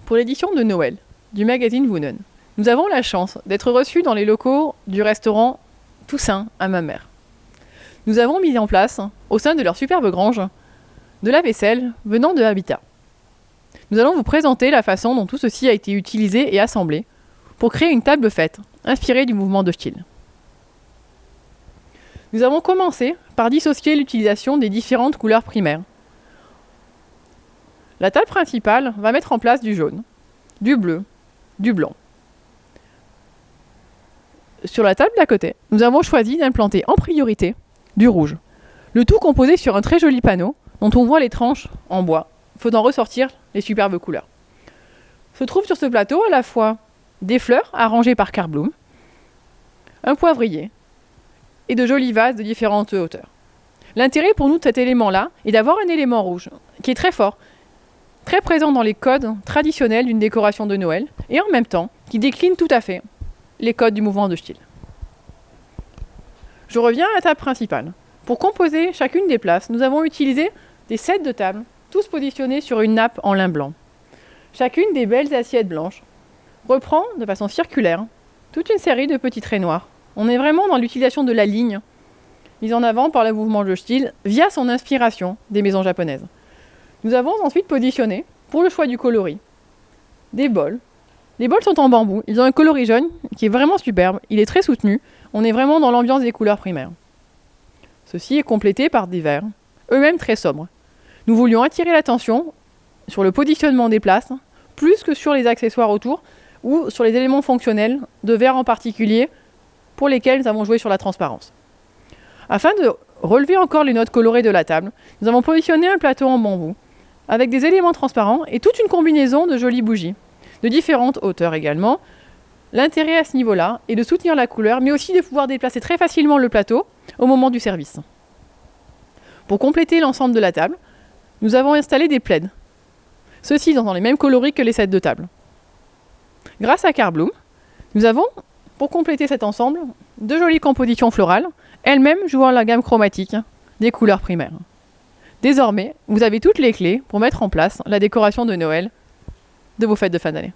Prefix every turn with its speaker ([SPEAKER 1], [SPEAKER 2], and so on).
[SPEAKER 1] Pour l'édition de Noël du magazine Woonen, nous avons la chance d'être reçus dans les locaux du restaurant Toussaint à Mamers. Nous avons mis en place, au sein de leur superbe grange, de la vaisselle venant de Habitat. Nous allons vous présenter la façon dont tout ceci a été utilisé et assemblé pour créer une table fête inspirée du mouvement de style. Nous avons commencé par dissocier l'utilisation des différentes couleurs primaires. La table principale va mettre en place du jaune, du bleu, du blanc. Sur la table d'à côté, nous avons choisi d'implanter en priorité du rouge. Le tout composé sur un très joli panneau dont on voit les tranches en bois, faisant ressortir les superbes couleurs. Se trouve sur ce plateau à la fois des fleurs arrangées par Carl Bloom, un poivrier et de jolis vases de différentes hauteurs. L'intérêt pour nous de cet élément-là est d'avoir un élément rouge qui est très fort, très présent dans les codes traditionnels d'une décoration de Noël et en même temps qui décline tout à fait les codes du mouvement de style. Je reviens à la table principale. Pour composer chacune des places, nous avons utilisé des sets de tables, tous positionnés sur une nappe en lin blanc. Chacune des belles assiettes blanches reprend de façon circulaire toute une série de petits traits noirs. On est vraiment dans l'utilisation de la ligne, mise en avant par le mouvement de style via son inspiration des maisons japonaises. Nous avons ensuite positionné, pour le choix du coloris, des bols. Les bols sont en bambou, ils ont un coloris jaune qui est vraiment superbe, il est très soutenu, on est vraiment dans l'ambiance des couleurs primaires. Ceci est complété par des verres, eux-mêmes très sobres. Nous voulions attirer l'attention sur le positionnement des places, plus que sur les accessoires autour, ou sur les éléments fonctionnels, de verres en particulier, pour lesquels nous avons joué sur la transparence. Afin de relever encore les notes colorées de la table, nous avons positionné un plateau en bambou, avec des éléments transparents et toute une combinaison de jolies bougies, de différentes hauteurs également. L'intérêt à ce niveau-là est de soutenir la couleur, mais aussi de pouvoir déplacer très facilement le plateau au moment du service. Pour compléter l'ensemble de la table, nous avons installé des plaids, ceux-ci dans les mêmes coloris que les sets de table. Grâce à Carl Bloom, nous avons, pour compléter cet ensemble, de jolies compositions florales, elles-mêmes jouant la gamme chromatique des couleurs primaires. Désormais, vous avez toutes les clés pour mettre en place la décoration de Noël de vos fêtes de fin d'année.